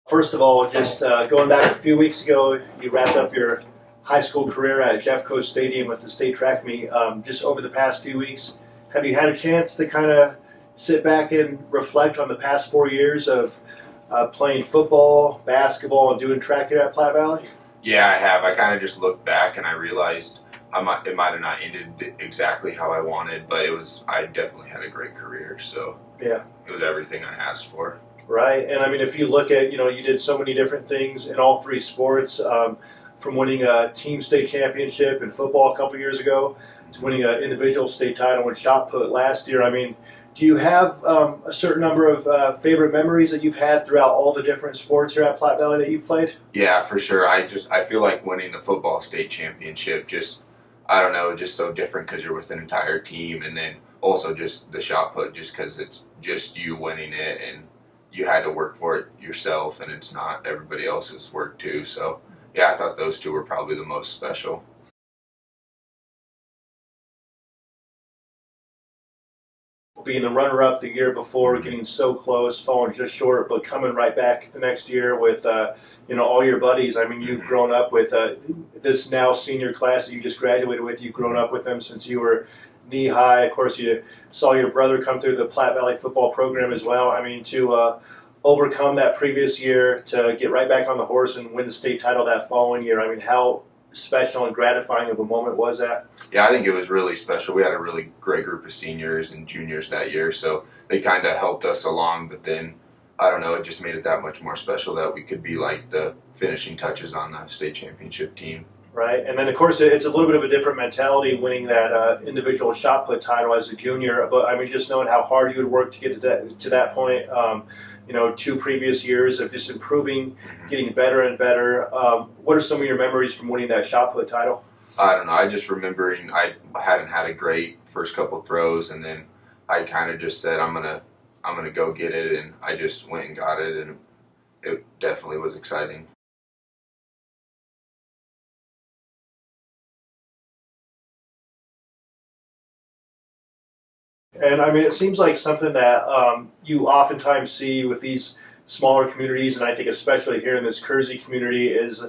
First of all, just going back a few weeks ago, you wrapped up your high school career at Jeffco Stadium with the state track meet. Just over the past few weeks, have you had a chance to kind of sit back and reflect on the past 4 years of playing football, basketball, and doing track here at Platte Valley? Yeah, I have. I kind of just looked back and I realized it might have not ended exactly how I wanted, but I definitely had a great career. So Yeah. it was everything I asked for. Right, and I mean, if you look at, you did so many different things in all three sports, from winning a team state championship in football a couple years ago to winning an individual state title in shot put last year. I mean, do you have a certain number of favorite memories that you've had throughout all the different sports here at Platte Valley that you've played? Yeah, for sure. I feel like winning the football state championship just so different because you're with an entire team, and then also just the shot put just because it's just you winning it and you had to work for it yourself, and it's not everybody else's work too. So yeah, I thought those two were probably the most special. Being the runner-up the year before, getting so close, falling just short, but coming right back the next year with all your buddies. I mean, you've grown up with this now senior class that you just graduated with. You've grown up with them since you were knee high. Of course, you saw your brother come through the Platte Valley football program as well. I mean, to overcome that previous year, to get right back on the horse and win the state title that following year, I mean, how special and gratifying of a moment was that? Yeah, I think it was really special. We had a really great group of seniors and juniors that year, so they kind of helped us along, but then, I don't know, it just made it that much more special that we could be like the finishing touches on the state championship team. Right, and then of course it's a little bit of a different mentality winning that individual shot put title as a junior. But I mean, just knowing how hard you would work to get to that point, 2 previous years of just improving, getting better and better. What are some of your memories from winning that shot put title? I don't know. I just remembering I hadn't had a great first couple throws, and then I kind of just said I'm gonna go get it, and I just went and got it, and it definitely was exciting. And I mean, it seems like something that you oftentimes see with these smaller communities, and I think especially here in this Kersey community, is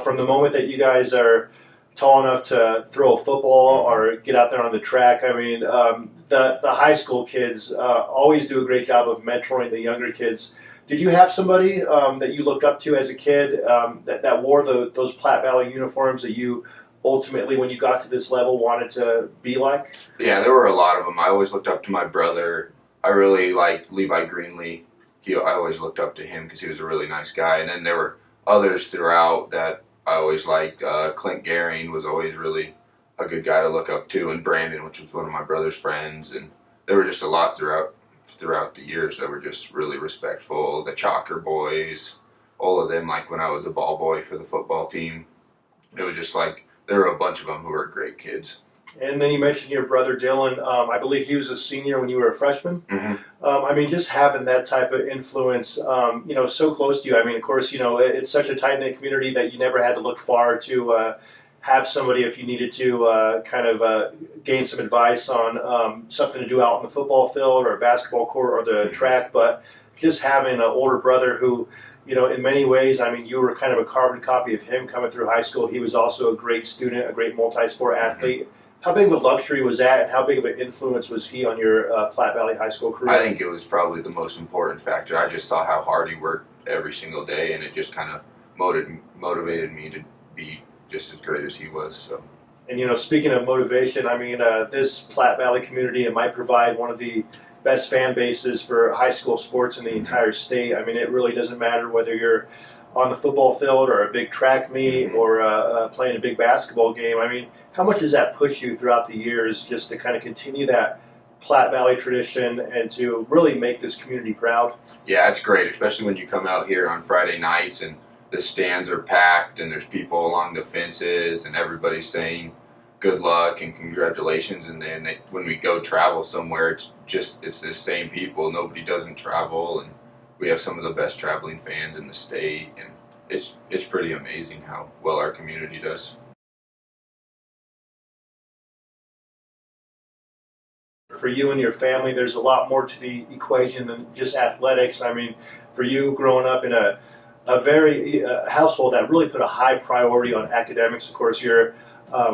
from the moment that you guys are tall enough to throw a football or get out there on the track. I mean, the high school kids always do a great job of mentoring the younger kids. Did you have somebody that you looked up to as a kid that wore those Platte Valley uniforms that you ultimately, when you got to this level, wanted to be like? Yeah, there were a lot of them. I always looked up to my brother. I really liked Levi Greenlee. I always looked up to him because he was a really nice guy. And then there were others throughout that I always liked. Clint Gehring was always really a good guy to look up to, and Brandon, which was one of my brother's friends. And there were just a lot throughout the years that were just really respectful. The Chalker boys, all of them, like when I was a ball boy for the football team, it was just like, there were a bunch of them who were great kids. And then you mentioned your brother Dylan. I believe he was a senior when you were a freshman. Mm-hmm. I mean, just having that type of influence, so close to you. I mean, of course, it's such a tight-knit community that you never had to look far to have somebody if you needed to gain some advice on something to do out on the football field or a basketball court or the track. But just having an older brother who, in many ways, I mean, you were kind of a carbon copy of him coming through high school. He was also a great student, a great multi-sport athlete. How big of a luxury was that, and how big of an influence was he on your Platte Valley high school career? I think it was probably the most important factor. I just saw how hard he worked every single day, and it just kind of motivated me to be just as great as he was. So. And, speaking of motivation, I mean, this Platte Valley community, it might provide one of the best fan bases for high school sports in the entire state. I mean, it really doesn't matter whether you're on the football field or a big track meet or playing a big basketball game. I mean, how much does that push you throughout the years just to kind of continue that Platte Valley tradition and to really make this community proud? Yeah, it's great, especially when you come out here on Friday nights and the stands are packed and there's people along the fences and everybody's saying good luck and congratulations, and then when we go travel somewhere, it's the same people. Nobody doesn't travel, and we have some of the best traveling fans in the state, and it's pretty amazing how well our community does. For you and your family, there's a lot more to the equation than just athletics. I mean, for you growing up in a a very household that really put a high priority on academics. Of course, your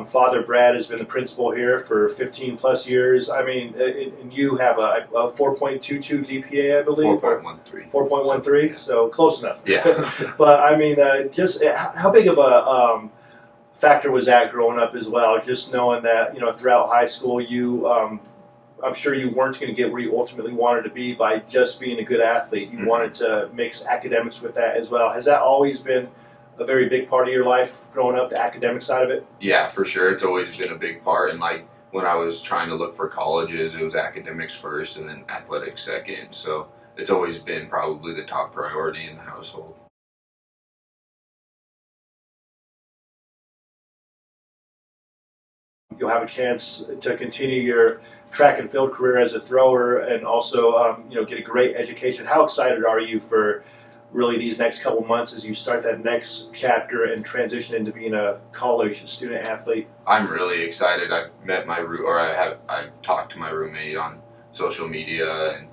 father Brad has been the principal here for 15 plus years. I mean, and you have a 4.22 GPA, I believe. 4.13. 4.13, so close enough. Yeah. But I mean, just how big of a factor was that growing up as well? Just knowing that, you know, throughout high school, you, I'm sure you weren't going to get where you ultimately wanted to be by just being a good athlete. You wanted to mix academics with that as well. Has that always been a very big part of your life growing up, the academic side of it? Yeah, for sure. It's always been a big part. And like when I was trying to look for colleges, it was academics first and then athletics second. So it's always been probably the top priority in the household. You'll have a chance to continue your track and field career as a thrower and also, you know, get a great education. How excited are you for really these next couple months as you start that next chapter and transition into being a college student athlete? I'm really excited. I've met I've talked to my roommate on social media, and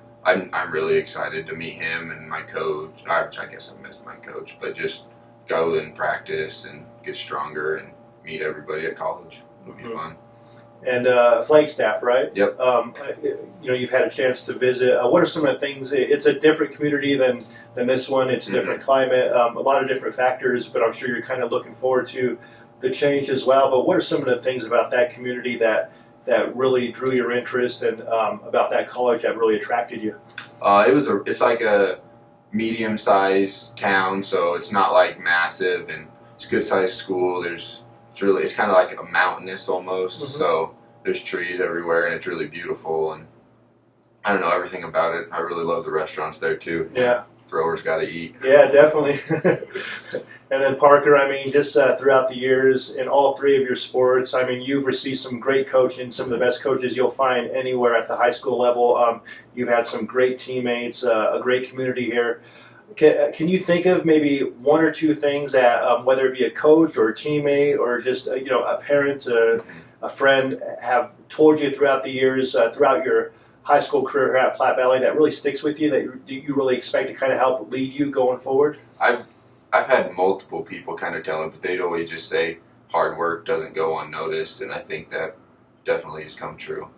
I'm really excited to meet him and my coach. I guess I missed my coach, but just go and practice and get stronger and meet everybody at college. It'll be fun. And Flagstaff, right? Yep. You know, you've had a chance to visit. What are some of the things? It's a different community than this one. It's a different climate, a lot of different factors, but I'm sure you're kind of looking forward to the change as well. But what are some of the things about that community that really drew your interest and about that college that really attracted you? It's like a medium-sized town, so it's not like massive, and it's a good-sized school. It's kind of like a mountainous almost, so there's trees everywhere, and it's really beautiful, and I don't know, everything about it. I really love the restaurants there too. Yeah. Throwers got to eat. Yeah, definitely. And then Parker, I mean, just throughout the years in all three of your sports, I mean, you've received some great coaching, some of the best coaches you'll find anywhere at the high school level. You've had some great teammates, a great community here. Can you think of maybe one or two things that, whether it be a coach or a teammate or just you know, a parent, a friend, have told you throughout the years, throughout your high school career here at Platte Valley that really sticks with you, that you really expect to kind of help lead you going forward? I've had multiple people kind of tell me, but they'd always just say hard work doesn't go unnoticed, and I think that definitely has come true.